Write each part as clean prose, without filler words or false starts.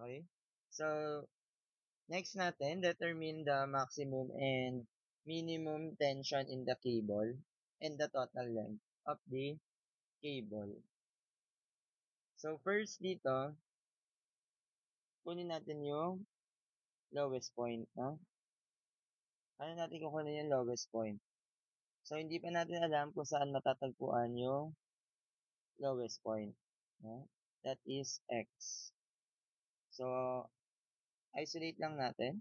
Okay? So, next natin, determine the maximum and minimum tension in the cable and the total length of the cable. So, first dito, kunin natin yung lowest point, no? Ano natin kukunin yung lowest point? So, hindi pa natin alam kung saan matatagpuan yung lowest point, no? That is X. So, isolate lang natin.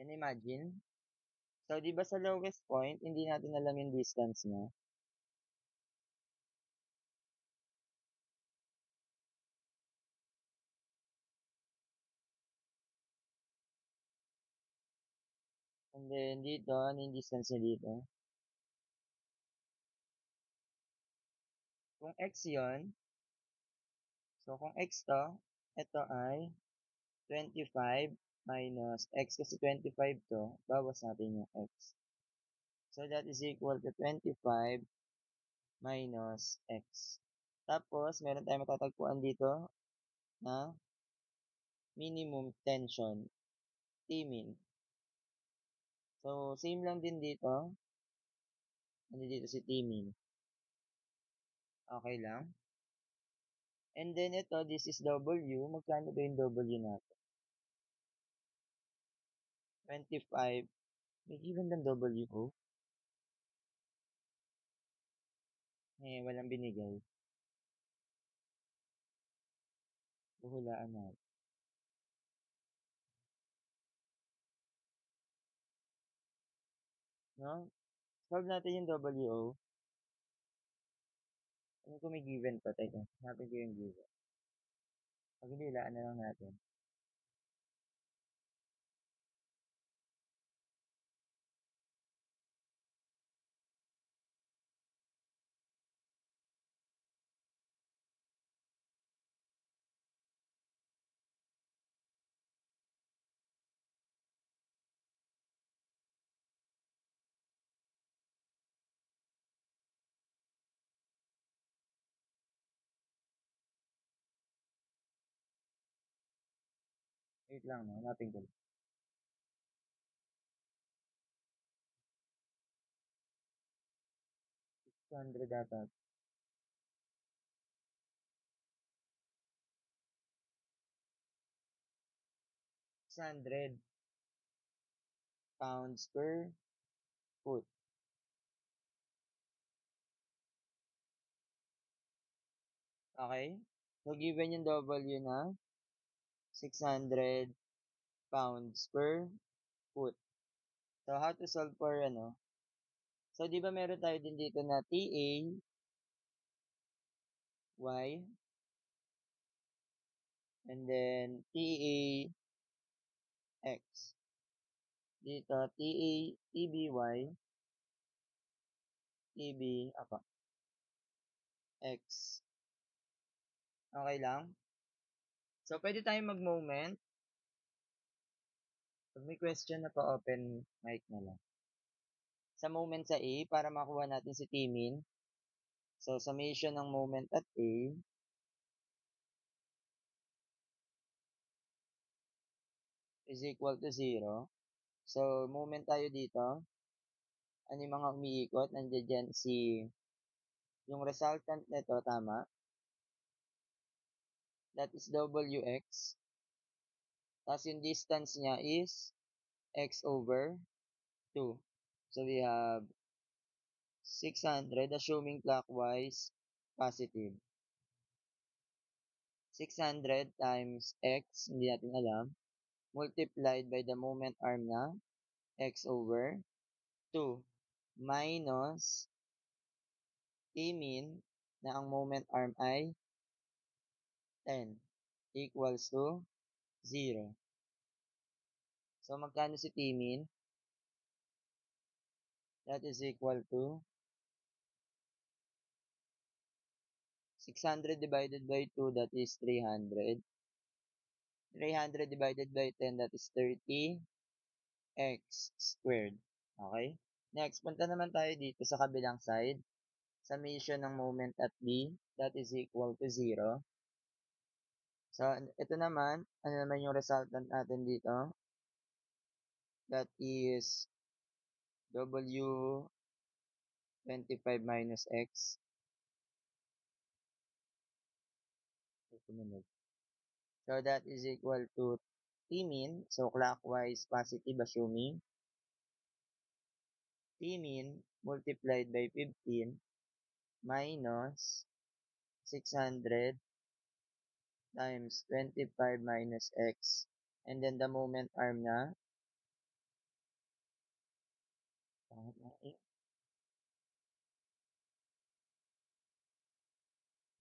And imagine. So, di ba sa lowest point, hindi natin alam yung distance niya. And then, dito, ano yung distance niya dito? Kung X yon, so kung X to, ito ay 25 minus X kasi 25 to, bawas natin yung X. So, that is equal to 25 minus X. Tapos, meron tayong matatagpuan dito na minimum tension, Tmin. So, same lang din dito. Ano dito si Tmin. Okay lang. And then ito, this is W. Magkano ba yung W natin? 25. May given ng W ko. Walang binigay. Huhulaan natin. No? Solve natin yung WO. Ano kung may given pa? Teka, hanapin ko yung given. Pag hindi, hulaan na lang natin. Wait lang, no? Hanapin ko. 200 dapat. 600 pounds per foot. Okay? So, given yung W na 600 pounds per foot. So, how to solve for ano? So, di ba meron tayo din dito na TA, Y, and then TA, X. Dito, TA, TBY, TB, X. Okay lang? So, pwede tayong mag-moment. Pag may question na pa, open mic na lang. Sa moment sa A, para makuha natin si Tmin. So, summation ng moment at A is equal to 0. So, moment tayo dito. Ano yung mga umiikot? Nandiyan dyan yung resultant nito, tama? That is WX. Tapos yung distance niya is X over 2. So, we have 600, assuming clockwise, positive. 600 times X, hindi natin alam, multiplied by the moment arm na X over 2 minus Tmin na ang moment arm ay 10 equals to 0. So, magkano si Tmin? That is equal to 600 divided by 2, that is 300. 300 divided by 10, that is 30 x squared. Okay? Next, punta naman tayo dito sa kabilang side. Summation ng moment at B, that is equal to 0. So, ito naman, ano naman yung resultant natin dito? That is W 25 minus X. So, that is equal to T min. So, clockwise positive assuming. T min multiplied by 15 minus 600 times 25 minus X. And then the moment arm na,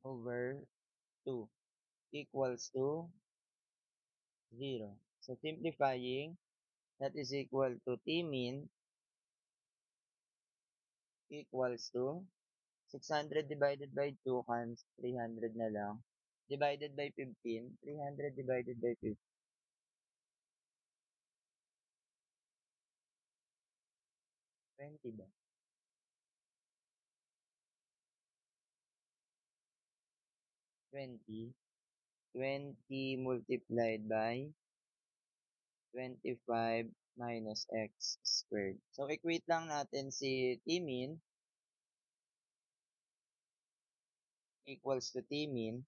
over 2 equals to 0. So, simplifying, that is equal to T min equals to 600 divided by 2 times 300 na lang. Divided by 15. 300 divided by 15. 20 ba? 20. 20 multiplied by 25 minus x squared. So, equate lang natin si T min equals to T min.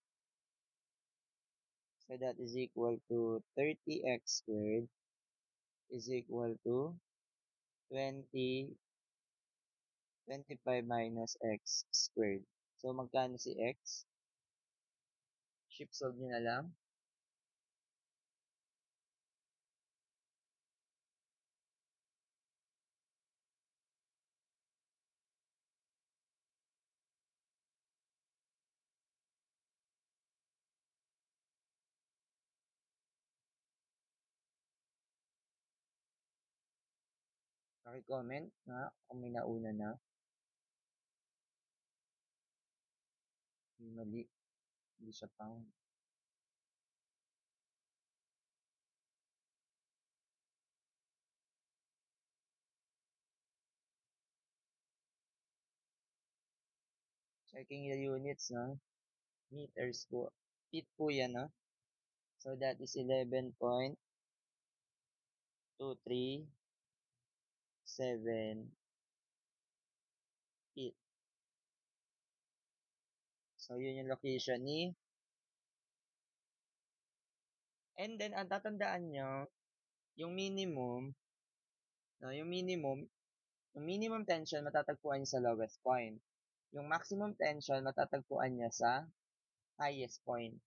So, that is equal to 30x squared is equal to 20, 25 minus x squared. So, magkano si x? Shift solve nyo na lang. Paki-comment nga kung may nauna na. May mali. Hindi siya found. Checking the units, no? Meters po. Feet po yan, no? So, that is 11.237 feet. So, yun yung location ni. And then, ang tatandaan nyo, yung minimum, no, yung minimum tension matatagpuan niya sa lowest point. Yung maximum tension matatagpuan niya sa highest point,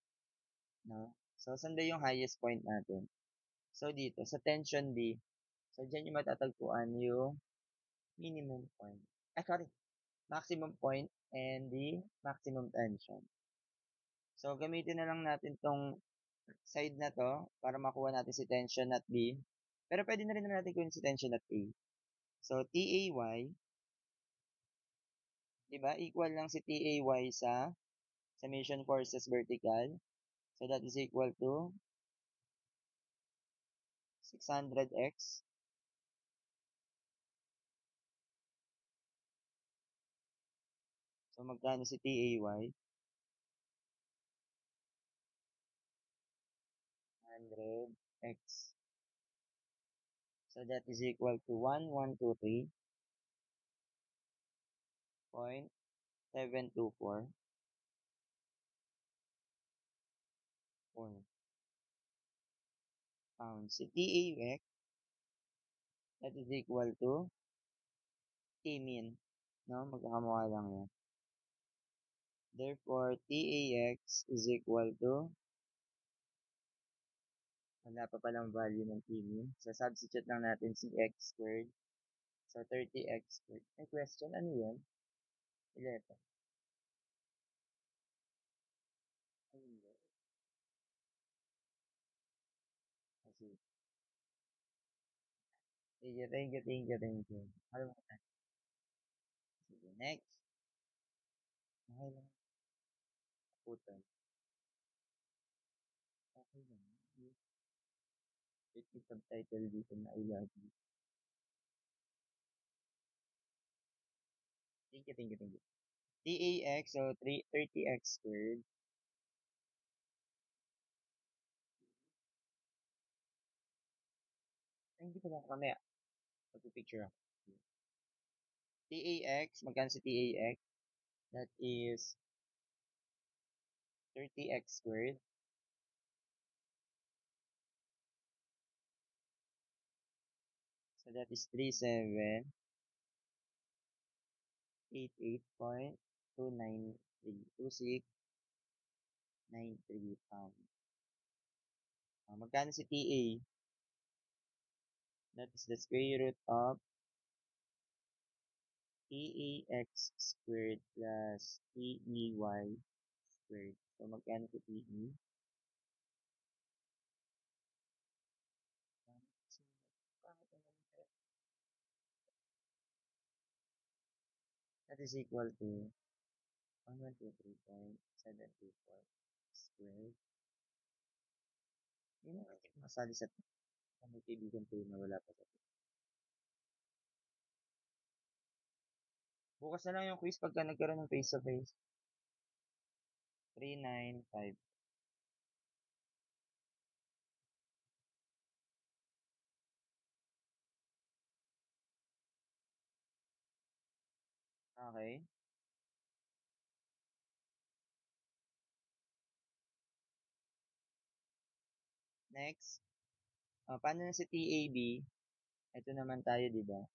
no? So, saan ba yung highest point natin? So, dito, sa tension B, so, dyan yung matatagpuan yung minimum point. Sorry, maximum point and the maximum tension. So, gamitin na lang natin tong side na to para makuha natin si tension at B. Pero pwede na rin naman natin kunin si tension at A. So, TAY, di ba? Equal lang si TAY sa summation forces vertical. So, that is equal to 600x. So, magkano si TAY? 100x. So, that is equal to 1123.724 pounds. Si TAX, that is equal to T min. No? Magkakamukha lang yan. Therefore, TAX is equal to, wala pa palang value ng T min. So, substitute lang natin si x squared. So, 30x squared. May question, ano yun? 11. Ay, hindi. Kasi, sige, thank you. Alam mo na. Sige, next. Okay lang. Putan. Okay lang. Wait, may subtitle dito na ilagi. Thank you, thank you, thank you. TAX, so 30x squared. Ay, hindi ko lang kamaya. Magpipicture ako. TAX, magkano si TAX? That is 30x squared. So that is 3788.293 pounds. Magkano si TA? That is the square root of TAX squared plus TEY squared. So magkano si TE? That is equal to 1123.724 squared. Yun ang masali sa may kaibigan ko na wala pa sa bukas na lang yung quiz pagka nagkaroon ng face-to-face. 395. Okay. Next. Paano na si TAB? Ito naman tayo, di ba?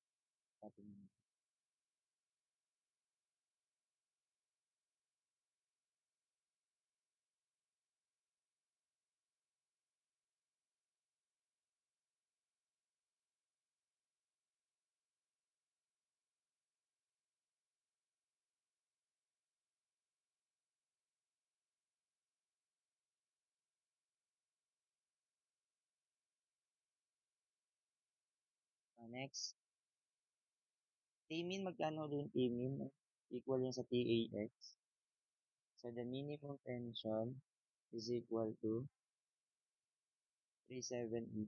Next. Tmin, magkano din Tmin? Equal yun sa TAX. So the minimum tension is equal to 378.2692.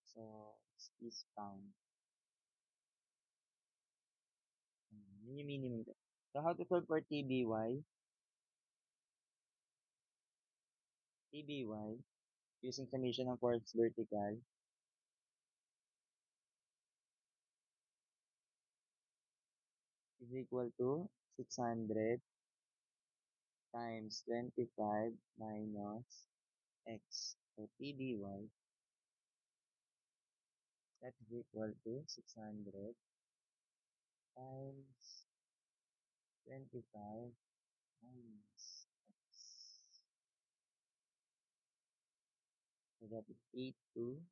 So, is pound. Yun yung minimum. So, how to solve for TBY? TBY, using summation ng force vertical, is equal to 600 times 25 minus x. So, TBY, that is equal to 600 times 25 minus x. So, that is 8257.653.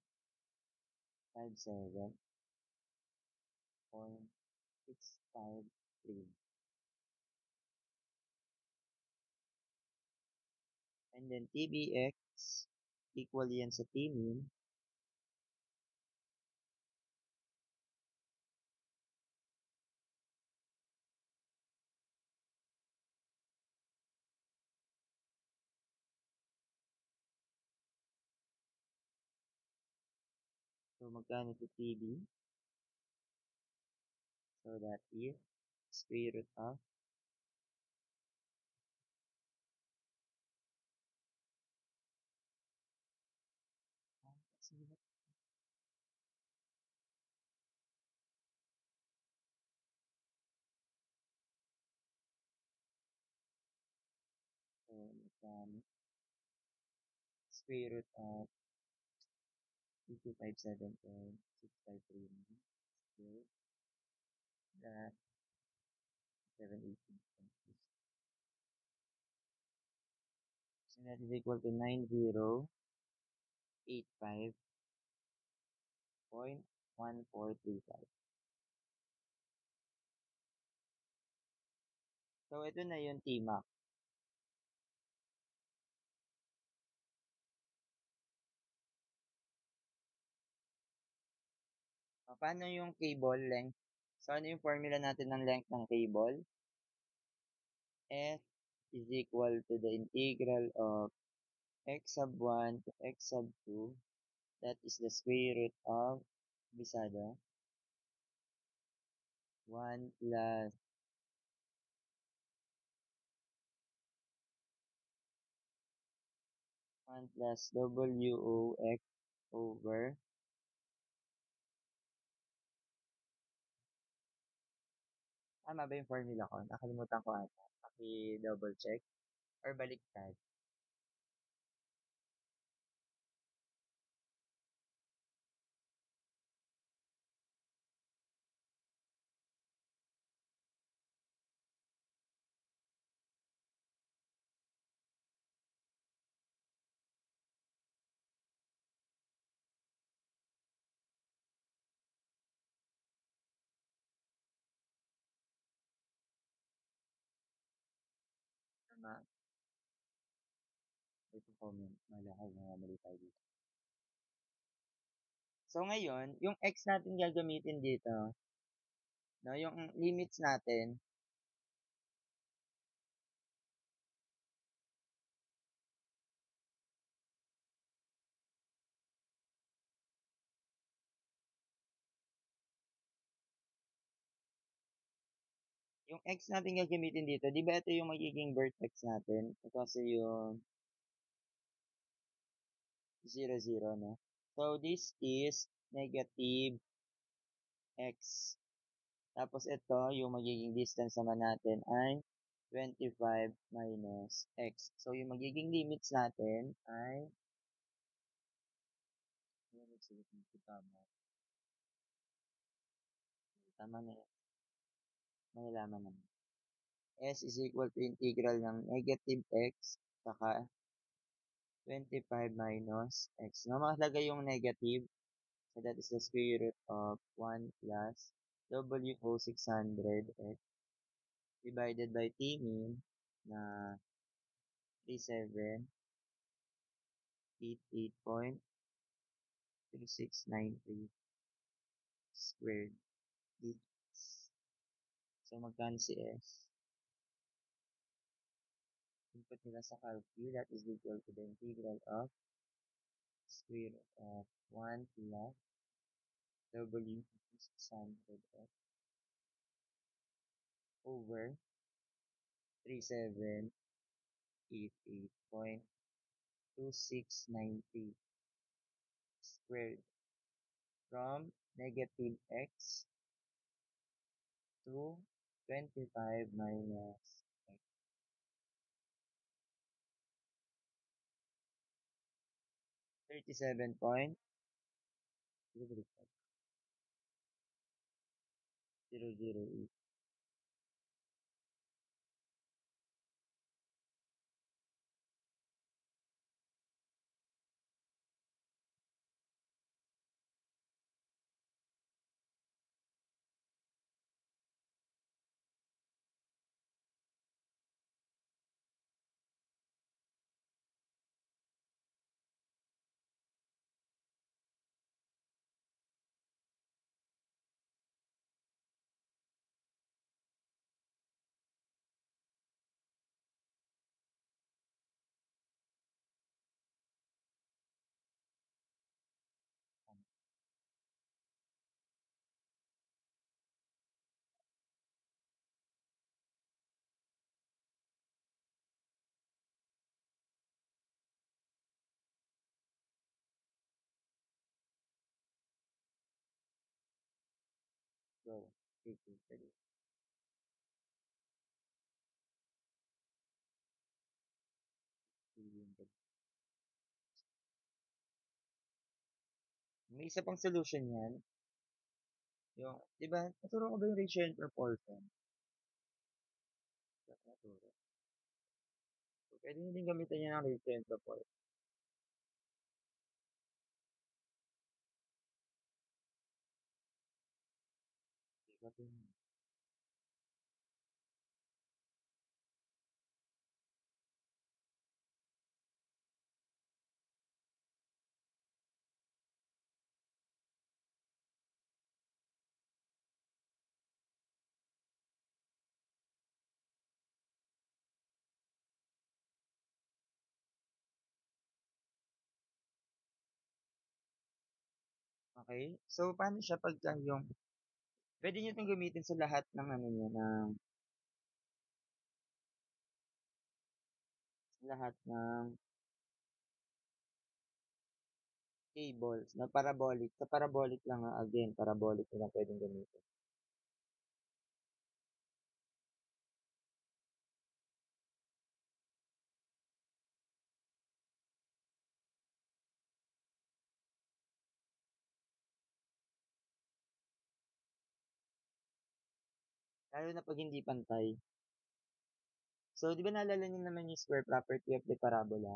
And then TBX, equal yan sa Tmin. So, magkano si TB? So, that is square root of so, magkano? Square root of 2257.653 square that 718.6. So, that is equal to 9085.1435. So, ito na yung TMAC. Paano yung cable length? So, ano yung formula natin ng length ng cable? F is equal to the integral of x sub 1 to x sub 2. That is the square root of, bisado, 1 plus 1 plus WOX over, tama ba yung formula ko? Nakalimutan ko ata. Paki-double check or baliktad. Tama. Ito comment. Mala ko mga mali tayo dito. So, ngayon, yung x natin gagamitin dito, no, yung limits natin, yung x natin gagamitin dito, di ba ito yung magiging vertex natin? Ito kasi yung 0, 0, no? So, this is negative x. Tapos ito, yung magiging distance naman natin ay 25 minus x. So, yung magiging limits natin ay, tama na yan. Malalaman naman. S is equal to integral ng negative x saka 25 minus x. No, makalagay yung negative. So, that is the square root of 1 plus WO 600 x divided by T mean na 3788.3693 squared dx. So, magkano si S? Input nila sa calcu, that is equal to the integral of square root of 1 plus W 600x over 3788.2693 squared from negative x to 25 minus x. 37.008. Go. Take it. May isa pang solution yan. Yung, di ba, naturo ko ba yung ratio and proportion? Naturo. So, pwede nyo din gamitin yan ng ratio and proportion. Di Okey. So, paano siya pagka yung puwede niyo 'tong gamitin sa lahat ng ano niyo, ng lahat ng cables na parabolic. Sa parabolic lang, again, parabolic na lang puwedeng gamitin. Lalo na 'pag hindi pantay. So, 'di ba naalala niyo naman yung square property of the parabola,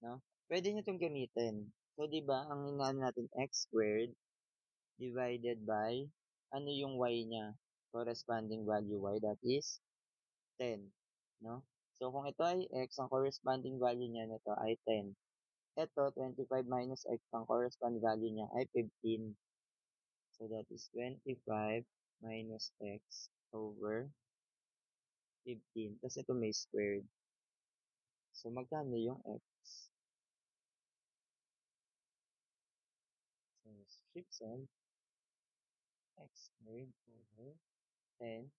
'no? Puwede niyo 'tong gamitin. So, 'di ba ang inaano natin x squared divided by ano yung y niya, corresponding value y, that is 10, 'no? So, kung ito ay x, ang corresponding value niya nito ay 10. Ito, 25 minus x, ang corresponding value niya ay 15. So, that is 25 minus x over 15. Tas ito may squared. So, magkano yung x? So, strip sum x squared over 10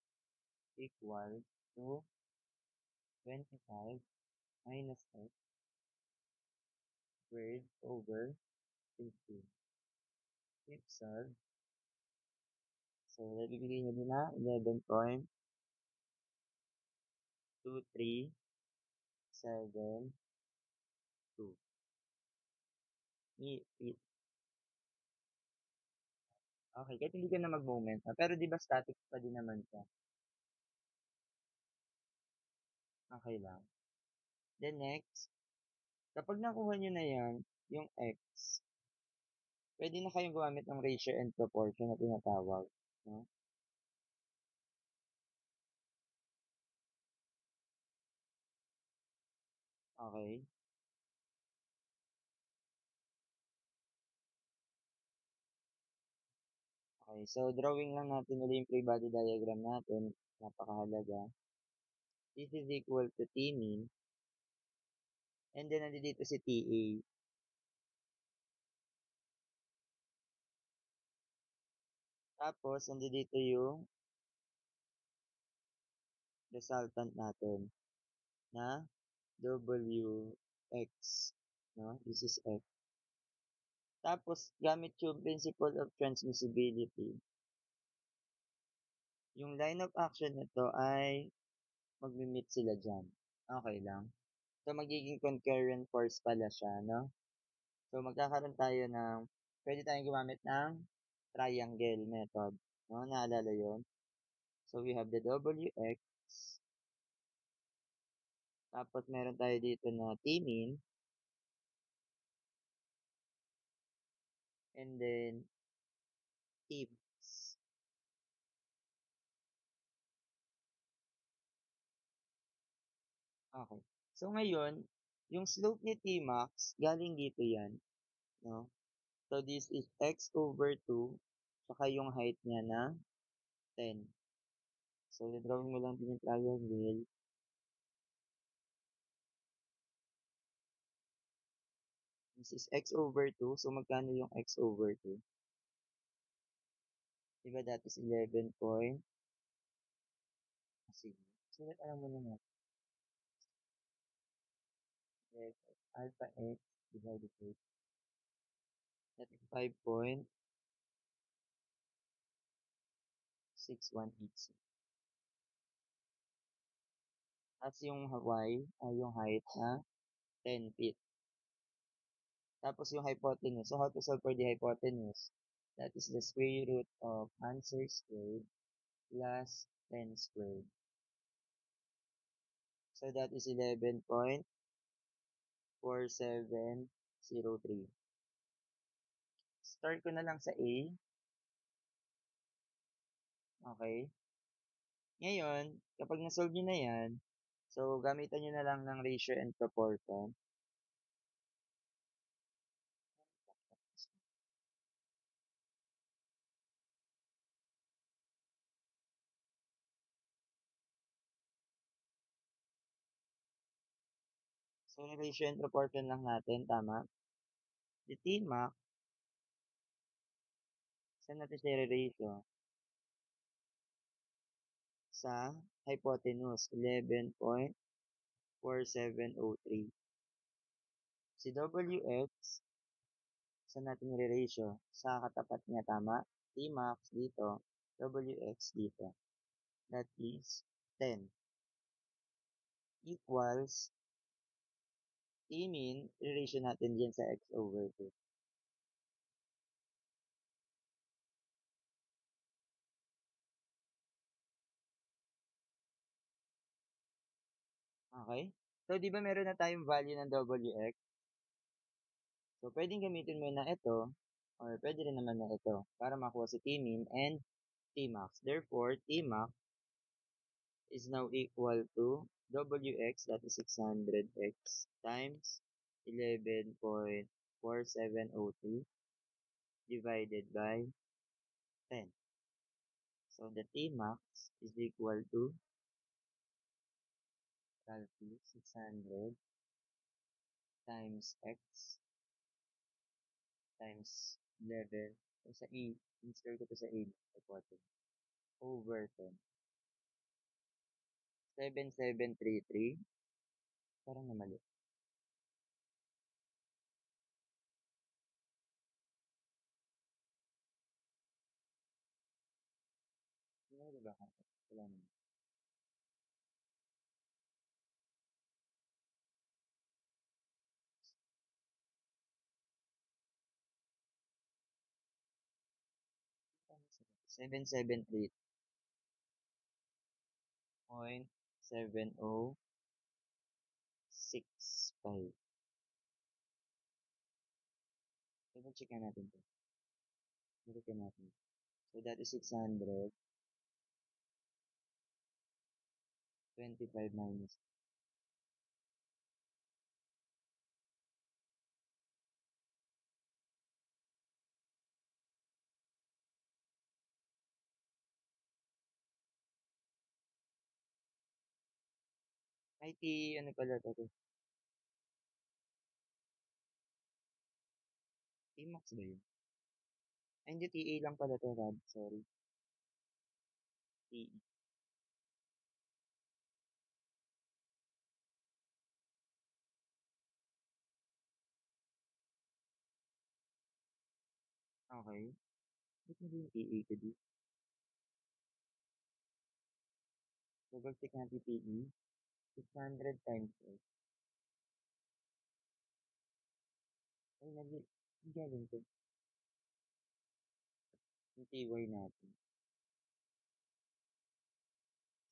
equal to 25 minus x squared over 15. Strip sum. So, nabibigay niyo din na 11.237 2 feet. Okay, kahit hindi ka na mag-moment, pero 'di ba static pa din naman siya, okey lang. Then next, kapag nakuha niyo na 'yan, yung x, puwede na kayong gumamit ng ratio and proportion na tinatawag, 'no? Okey, okey. So, drawing lang natin uli yung free body diagram natin, napakahalaga. This is equal to T min, and then nandito si TA. Tapos nandito yung resultant natin na WX, 'no? This is X. Tapos gamit yung principle of transmissibility, yung line of action nito ay magme-meet sila diyan, okey lang. So, magiging concurrent force pala siya, 'no? So, magkakaroon tayo ng puwede tayong gumamit ng triangle method, 'no, naalala yun? So, we have the WX, tapos meron tayo dito na Tmin, and then Tips. Okey. So, ngayon, yung slope ni Tmax galing dito 'yan, 'no? So, this is x over 2 tsaka yung height niya na 10. So, drawing mo lang din yung triangle. This is x over 2. So, magkano yung x over 2? 'Di ba that is 11 point sige, sulat alam mo na natin. Alpha x divided by that is 5.6186. Ta's yung y ay yung height na 10 feet. Tapos yung hypotenuse. So, how to solve for the hypotenuse? That is the square root of answer squared plus 10 squared. So, that is 11.4703. Start ko na lang sa A. Okay. Ngayon, kapag na-solve niyo na yan, so, gamitan niyo na lang ng ratio and proportion. So, ratio and proportion lang natin, tama? The Tmax Saan natin siya i-ratio? Sa hypotenuse, 11.4703. Si WX, saan natin i-ratio? Sa katapat niya, tama? Tmax dito, WX dito. That is 10 equals Tmin, i-ratio natin dyan sa x over 2. Okay? So, di ba meron na tayong value ng WX? So, pwedeng gamitin mo na ito or pwede rin naman na ito para makuha si Tmin and Tmax. Therefore, Tmax is now equal to WX, that is 600x times 11.4703 divided by 10. So, the Tmax is equal to calculate 600 times x times 11. So, sa 8, insert ko to sa 8 hypotenuse over 10. 7733. Parang namali. Ano ba ka? Wala naman. Seven seven three point 7065. Double check natin to. Balikan natin. So that is 625 minus. IT, ano pala to? T-Max ba yun? Ay, hindi, TA lang pala to, Rad. Sorry. TE. Okay. Ba't na yung TA ko di? Double check natin TE. 600 times 8. Ay, galing to. Yung TY natin.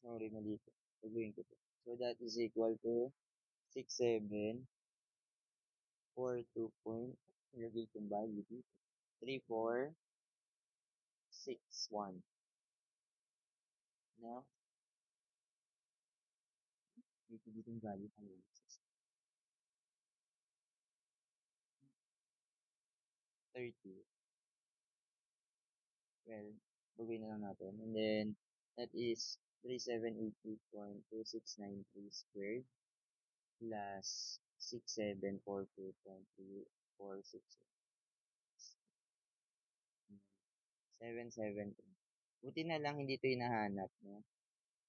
Sorry, mali to. Tuloyin ko to. So that is equal to 6742 point. Ilagay kong value dito. 3461. Now, dito yung value ng 30. Well, bagay na lang natin. And then, that is 3788.2693 squared plus 6742.346. 773. Buti na lang hindi ito hinahanap, no?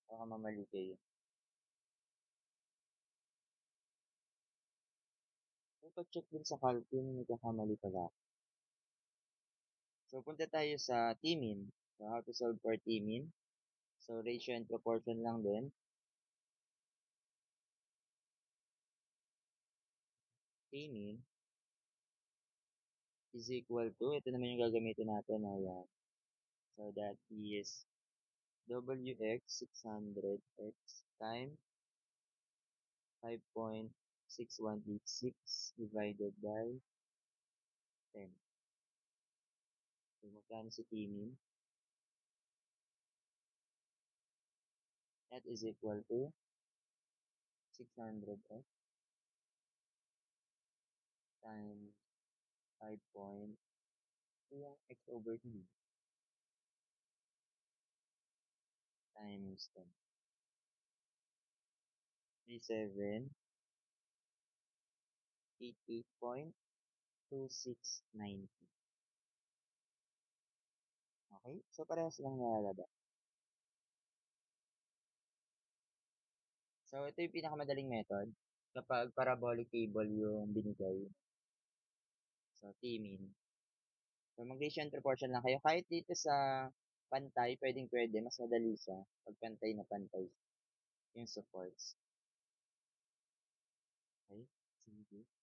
Baka mamali kayo. So, pag-check din sa calc, yung nagkakamali pala. So, punta tayo sa Tmin. So, how to solve for Tmin. So, ratio and proportion lang din. Tmin is equal to, ito naman yung gagamitin natin. Ayan. So, that is WX 600X times 5.6186 divided by 10. So, magkano si Tmin? That is equal to 600X times 5 point, yung X over 2 times 10. 3788.2690. Okay? So, parehas lang nalalaba. So, ito yung pinakamadaling method kapag parabolic cable yung binigay. So, T-min. So, mag-ratio and proportion lang kayo. Kahit dito sa pantay, pwedeng-pwede. Mas madali siya pag pantay na pantay yung supports. Okay? Sige.